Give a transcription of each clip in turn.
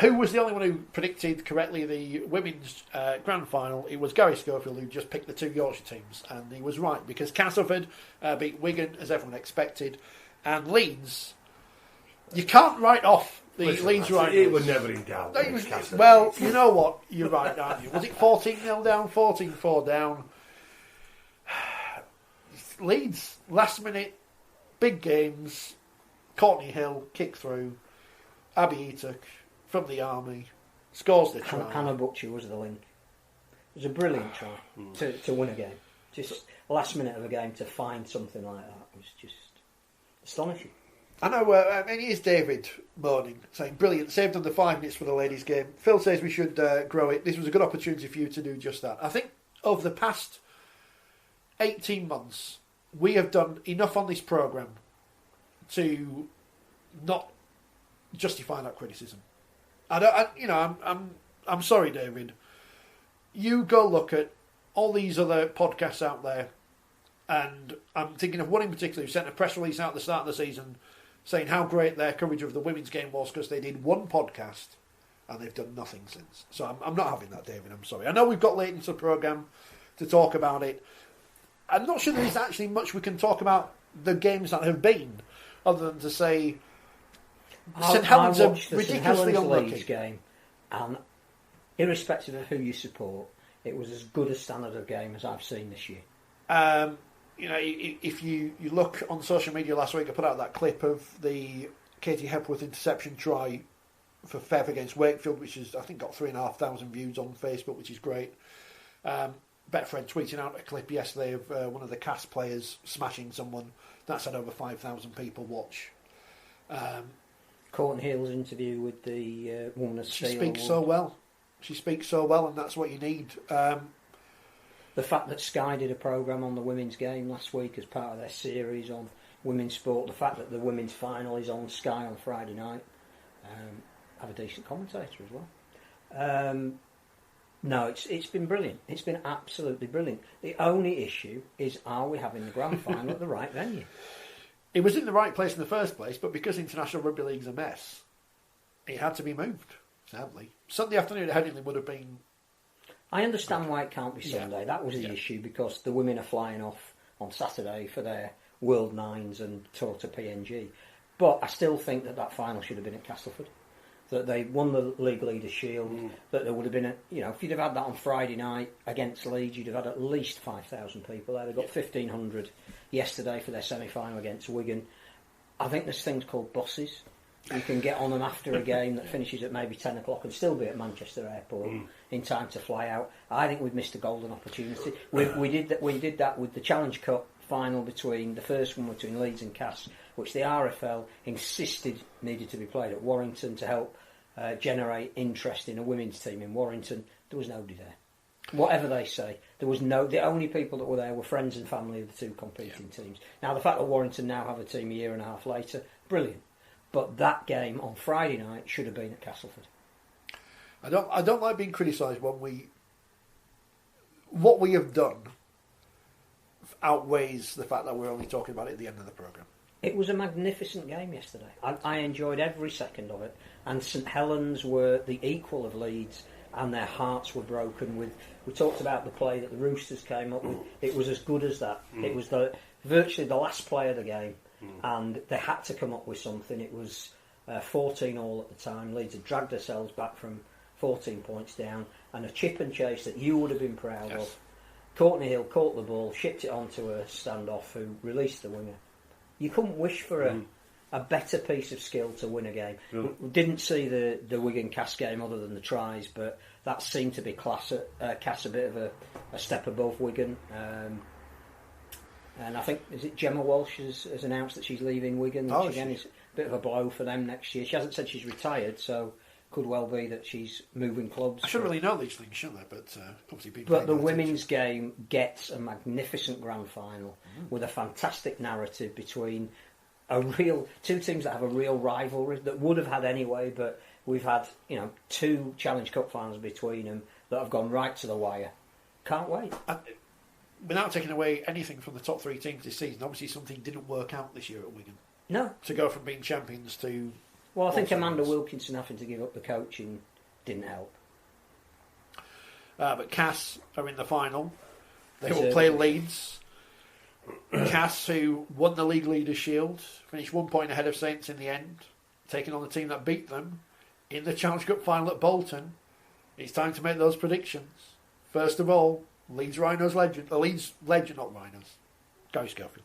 who was the only one who predicted correctly the women's grand final? It was Gary Schofield, who just picked the two Yorkshire teams, and he was right because Castleford beat Wigan as everyone expected, and Leeds. You can't write off the Leeds right. It was never in doubt. Well, you know what? You're right, aren't you? Was it 14-0 down, 14-4 down? Leeds, last minute, big games. Courtney Hill, kick through. Abby Eatock from the Army scores the try. Hannah Butcher was the link. It was a brilliant try to win a game. Just last minute of a game to find something like that was just astonishing. I know, it is David moaning, saying, brilliant, saved under 5 minutes for the ladies' game. Phil says we should grow it. This was a good opportunity for you to do just that. I think over the past 18 months, we have done enough on this programme to not justify that criticism. I'm sorry, David. You go look at all these other podcasts out there, and I'm thinking of one in particular who sent a press release out at the start of the season saying how great their coverage of the women's game was because they did one podcast and they've done nothing since. So I'm not having that, David. I'm sorry. I know we've got late into the programme to talk about it. I'm not sure there is actually much we can talk about the games that have been, other than to say St Helens are ridiculously unlucky. Leeds game, and irrespective of who you support, it was as good a standard of game as I've seen this year. If you look on social media last week, I put out that clip of the Katie Hepworth interception try for Fev against Wakefield, which is, I think, got 3,500 views on Facebook, which is great. Betfred tweeting out a clip yesterday of one of the cast players smashing someone. That's had over 5,000 people watch. Courtney Hill's interview with the woman of Steel. She speaks so well. She speaks so well, and that's what you need. The fact that Sky did a programme on the women's game last week as part of their series on women's sport, the fact that the women's final is on Sky on Friday night, have a decent commentator as well. No, it's been brilliant. It's been absolutely brilliant. The only issue is, are we having the grand final at the right venue? It was in the right place in the first place, but because International Rugby League's a mess, it had to be moved, sadly. Sunday afternoon at Headingley would have been... I understand why it can't be Sunday. That was the issue, because the women are flying off on Saturday for their World Nines and tour to PNG. But I still think that final should have been at Castleford. That they won the League Leaders' Shield, that there would have been if you'd have had that on Friday night against Leeds, you'd have had at least 5,000 people there. They got 1,500 yesterday for their semi-final against Wigan. I think there's things called buses. You can get on them after a game that finishes at maybe 10 o'clock and still be at Manchester Airport in time to fly out. I think we've missed a golden opportunity. We did that with the Challenge Cup final between the first one between Leeds and Cass, which the RFL insisted needed to be played at Warrington to help generate interest in a women's team in Warrington. There was nobody there. Whatever they say, there was the only people that were there were friends and family of the two competing teams. Now, the fact that Warrington now have a team a year and a half later, brilliant. But that game on Friday night should have been at Castleford. I don't like being criticised when what we have done outweighs the fact that we're only talking about it at the end of the programme. It was a magnificent game yesterday. I enjoyed every second of it. And St Helens were the equal of Leeds, and their hearts were broken. We talked about the play that the Roosters came up with. It was as good as that. It was virtually the last play of the game, and they had to come up with something. It was 14-all at the time. Leeds had dragged themselves back from 14 points down, and a chip and chase that you would have been proud of. Courtney Hill caught the ball, shipped it onto a standoff who released the winger. You couldn't wish for a better piece of skill to win a game. We didn't see the Wigan Cass game other than the tries, but that seemed to be Cass a bit of a step above Wigan. And I think, is it Gemma Walsh has announced that she's leaving Wigan, which again is a bit of a blow for them next year. She hasn't said she's retired, so could well be that she's moving clubs. I shouldn't really know these things, shouldn't I? But obviously people. But the women's game gets a magnificent grand final with a fantastic narrative between two teams that have a real rivalry that would have had anyway. But we've had two Challenge Cup finals between them that have gone right to the wire. Can't wait. Without taking away anything from the top three teams this season, obviously something didn't work out this year at Wigan. No. To go from being champions to Well, I think Amanda Wilkinson having to give up the coaching didn't help. But Cass are in the final. They will play Leeds. Cass, who won the League Leaders' Shield, finished 1 point ahead of Saints in the end, taking on the team that beat them in the Challenge Cup final at Bolton. It's time to make those predictions. First of all, Leeds Rhinos legend. Leeds legend, not Rhinos. Go, Schofield.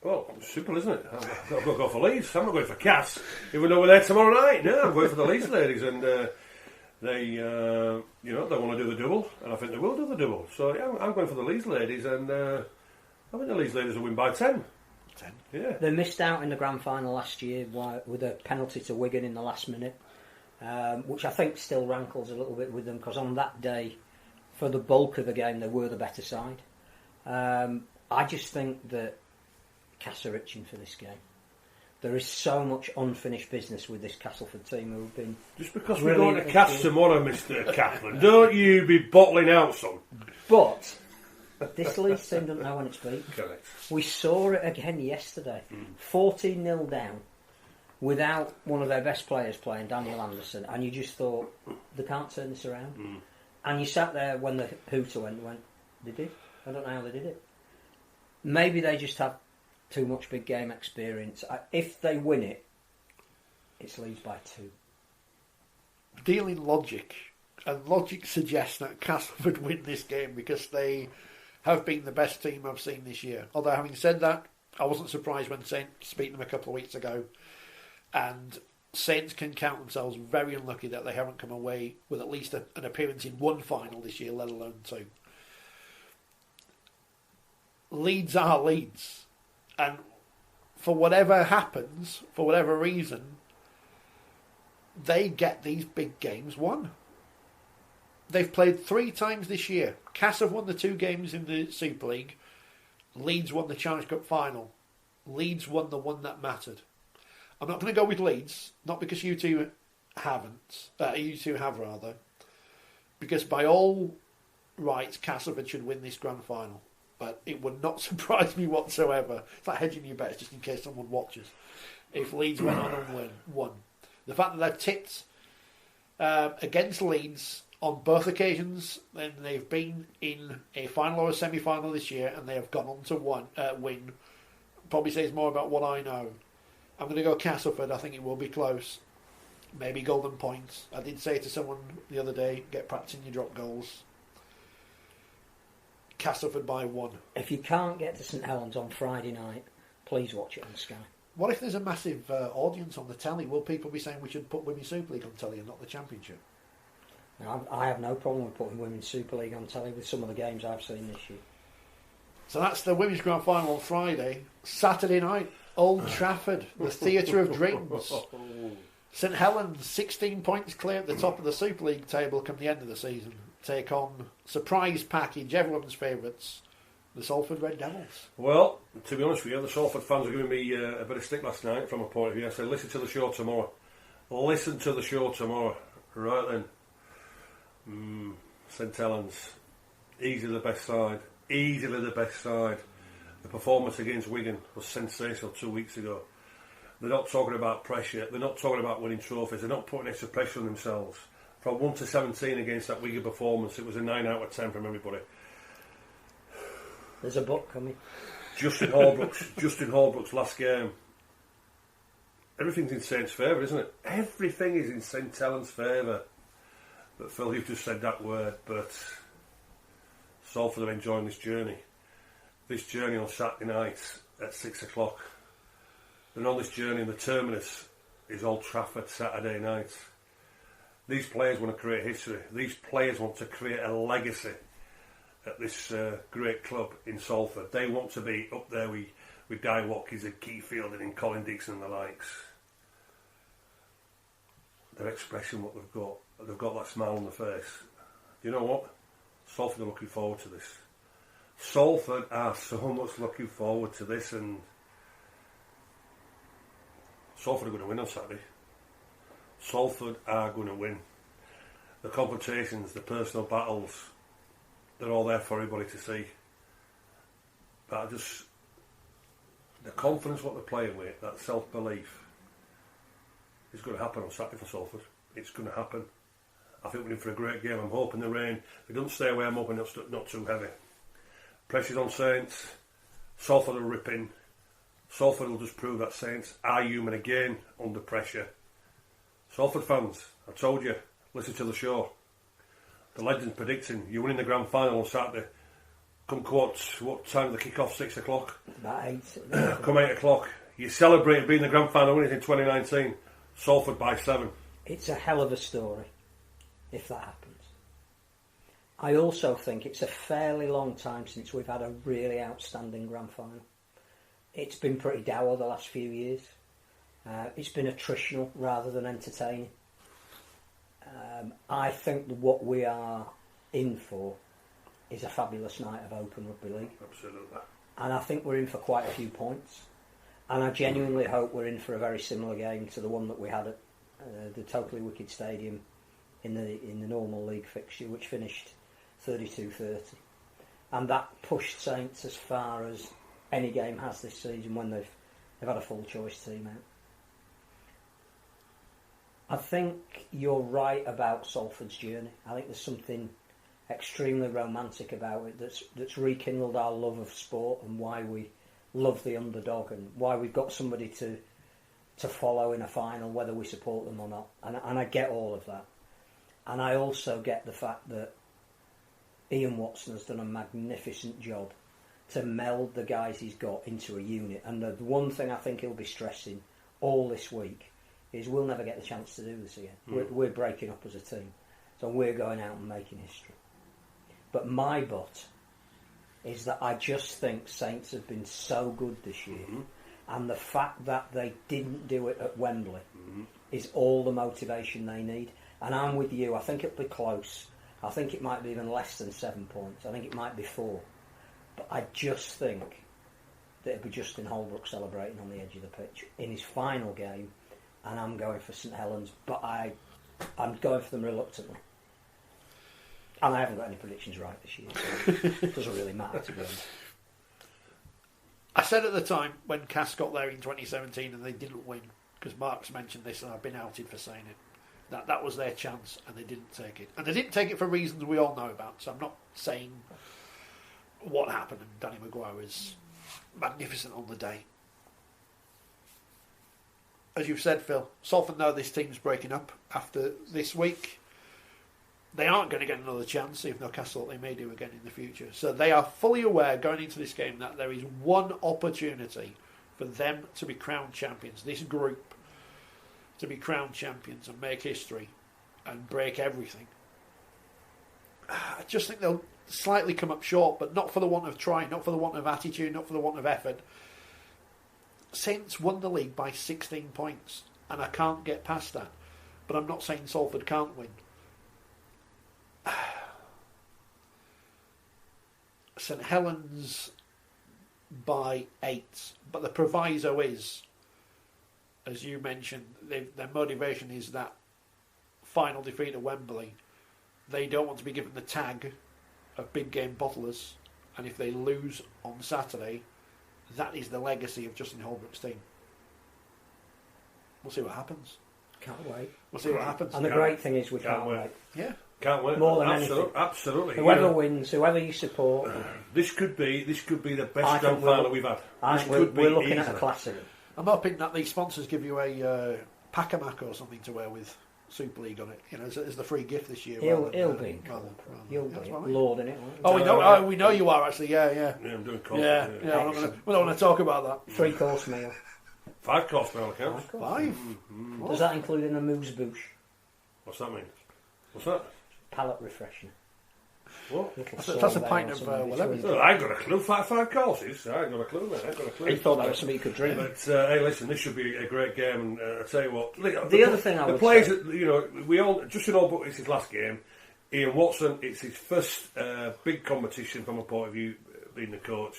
Well, simple, isn't it? I've got to go for Leeds. I'm not going for Cass, even though we're there tomorrow night. No, I'm going for the Leeds ladies, and they want to do the double, and I think they will do the double. So yeah, I'm going for the Leeds ladies, and I think the Leeds ladies will win by 10. 10. Yeah. They missed out in the grand final last year with a penalty to Wigan in the last minute, which I think still rankles a little bit with them, because on that day, for the bulk of the game, they were the better side. I just think that Cass are itching for this game. There is so much unfinished business with this Castleford team who have been... Just because we're going to Cass tomorrow, Mr. Kaplan, don't you be bottling out some. But this Leeds team doesn't know when it's beat. Correct. We saw it again yesterday. 14-0 down without one of their best players playing, Daniel Anderson, and you just thought, they can't turn this around. And you sat there when the hooter went, did they? I don't know how they did it. Maybe they just have too much big game experience. If they win it, it's Leeds by 2. Dealing logic, and logic suggests that Castleford win this game because they have been the best team I've seen this year. Although having said that, I wasn't surprised when Saints beat them a couple of weeks ago, and Saints can count themselves very unlucky that they haven't come away with at least an appearance in one final this year, let alone 2. Leeds are Leeds, and for whatever happens, for whatever reason, they get these big games won. They've played 3 times this year. Cass have won the 2 games in the Super League. Leeds won the Challenge Cup final. Leeds won the one that mattered. I'm not going to go with Leeds, not because you two haven't. You two have, rather. Because by all rights, Castleford should win this grand final. But it would not surprise me whatsoever. It's like hedging your bets just in case someone watches. If Leeds went on and won. The fact that they've tipped against Leeds on both occasions, and they've been in a final or a semi-final this year, and they have gone on to win, probably says more about what I know. I'm going to go Castleford. I think it will be close. Maybe golden points. I did say to someone the other day, get practicing your drop goals. Castleford by 1. If you can't get to St Helens on Friday night, please watch it on Sky. What if there's a massive audience on the telly? Will people be saying we should put Women's Super League on telly and not the Championship? I have no problem with putting Women's Super League on telly with some of the games I've seen this year. So that's the Women's Grand Final on Friday. Saturday night, Old Trafford, the Theatre of Dreams. St Helens, 16 points clear at the top of the Super League table come the end of the season. Take on surprise package, everyone's favourites, the Salford Red Devils. Well, to be honest with you, the Salford fans were giving me a bit of stick last night from a point of view. I said, listen to the show tomorrow. Listen to the show tomorrow. Right then. St Helens, easily the best side. Easily the best side. The performance against Wigan was sensational 2 weeks ago. They're not talking about pressure. They're not talking about winning trophies. They're not putting extra pressure on themselves. From 1 to 17 against that Wigan performance, it was a 9 out of 10 from everybody. There's a book coming. Justin Holbrook's last game. Everything's in Saints' favour, isn't it? Everything is in St Helens' favour. But Phil, you've just said that word, but Salford are enjoying this journey. This journey on Saturday night at 6 o'clock. Then on this journey, the terminus is Old Trafford Saturday night. These players want to create history. These players want to create a legacy at this great club in Salford. They want to be up there with Di Watkins and Keith Fielding and Colin Dixon and the likes. Their expression, what they've got that smile on their face. You know what? Salford are looking forward to this. Salford are so much looking forward to this, and Salford are going to win on Saturday. Salford are going to win. The confrontations, the personal battles, they're all there for everybody to see. But the confidence what they're playing with, that self-belief, is going to happen on Saturday for Salford. It's going to happen. I think we're in for a great game. I'm hoping the rain, if it doesn't stay away, I'm hoping it's not too heavy. Pressure's on Saints. Salford are ripping. Salford will just prove that Saints are human again under pressure. Salford fans, I told you, listen to the show. The legend's predicting you win in the grand final on Saturday. Come quotes, what time do they kick off? 6 o'clock? About 8. Come 8 o'clock. You celebrate being the grand final winners in 2019. Salford by 7. It's a hell of a story, if that happens. I also think it's a fairly long time since we've had a really outstanding grand final. It's been pretty dour the last few years. It's been attritional rather than entertaining. I think what we are in for is a fabulous night of Open Rugby League. Absolutely. And I think we're in for quite a few points. And I genuinely hope we're in for a very similar game to the one that we had at the Totally Wicked Stadium in the normal league fixture, which finished 32-30. And that pushed Saints as far as any game has this season when they've had a full choice team out. I think you're right about Salford's journey. I think there's something extremely romantic about it that's rekindled our love of sport and why we love the underdog and why we've got somebody to follow in a final, whether we support them or not. And I get all of that. And I also get the fact that Ian Watson has done a magnificent job to meld the guys he's got into a unit. And the one thing I think he'll be stressing all this week is we'll never get the chance to do this again. We're breaking up as a team. So we're going out and making history. But my but is that I just think Saints have been so good this year. And the fact that they didn't do it at Wembley is all the motivation they need. And I'm with you. I think it'll be close. I think it might be even less than 7 points. I think it might be 4. But I just think that it'll be Justin Holbrook celebrating on the edge of the pitch in his final game. And I'm going for St Helens, but I'm going for them reluctantly. And I haven't got any predictions right this year, so it doesn't really matter, to be honest. I said at the time when Cass got there in 2017 and they didn't win, because Mark's mentioned this and I've been outed for saying it, that was their chance and they didn't take it. And they didn't take it for reasons we all know about, so I'm not saying what happened, and Danny Maguire is magnificent on the day. As you've said, Phil, Salford know this team's breaking up after this week. They aren't going to get another chance, even though Castle they may do again in the future. So they are fully aware going into this game that there is one opportunity for them to be crowned champions, this group to be crowned champions and make history and break everything. I just think they'll slightly come up short, but not for the want of trying, not for the want of attitude, not for the want of effort. Saints won the league by 16 points, and I can't get past that. But I'm not saying Salford can't win. St Helens by 8, but the proviso is, as you mentioned, their motivation is that final defeat at Wembley. They don't want to be given the tag of big game bottlers, and if they lose on Saturday, that is the legacy of Justin Holbrook's team. We'll see what happens. Can't wait. We'll see what happens. And the great thing is we can't wait. Yeah. Can't win. More than anything. Absolutely. Whoever wins, whoever you support. This could be the best grand final we've had. We're looking at a classic. I'm hoping that these sponsors give you a Pack-a-Mac or something to wear with Super League on it, as the free gift this year. He'll be You'll be lording it. We know you are actually. Yeah, I'm doing coffee. Yeah. We don't want to talk about that. 3-course meal. 5-course meal accounts. 5. Does that include an amuse-bouche? What's that mean? What's that? Palate refresher. What? That's a pint of whatever. I ain't got a clue. 5 courses. I ain't got a clue, mate. I ain't got a clue. He thought that was something you could drink. But hey, listen, this should be a great game. And I tell you what, the other thing I would players, say, we all Justin Holbrook. It's his last game. Ian Watson. It's his first big competition from a point of view, being the coach.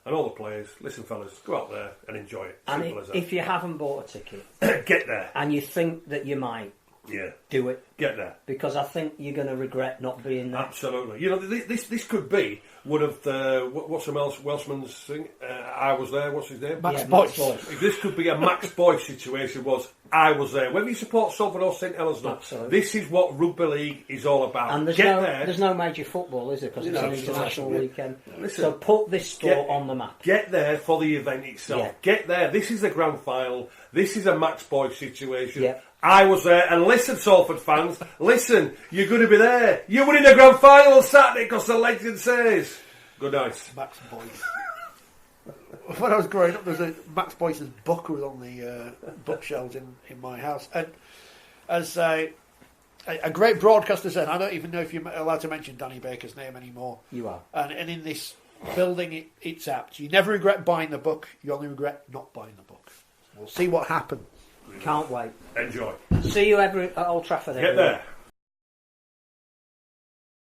And all the players, listen, fellas, go out there and enjoy it. Simple as that. If you haven't bought a ticket, get there. And you think that you might. Yeah, do it. Get there, because I think you're going to regret not being there. Absolutely. This could be one of the what's the Welshman's thing? I was there. What's his name? Max Boyce. This could be a Max Boyce situation. Was I was there. Whether you support Salford or St Helens, this is what rugby league is all about. And there's no major football, is there? Because it's an international weekend. Listen, so put this sport on the map. Get there for the event itself. Yeah. Get there. This is the grand final. This is a match boy situation. Yeah. I was there, and listen, Salford fans, listen, you're going to be there. You're winning the grand final Saturday because the legend says. Good night. Max Boyce. When I was growing up, there was a Max Boyce's book was on the bookshelves in my house. And as a great broadcaster said, I don't even know if you're allowed to mention Danny Baker's name anymore. You are. And in this building, it's apt. You never regret buying the book, you only regret not buying the book. We'll see what happens. Can't wait. Enjoy. See you ever at Old Trafford. Get there.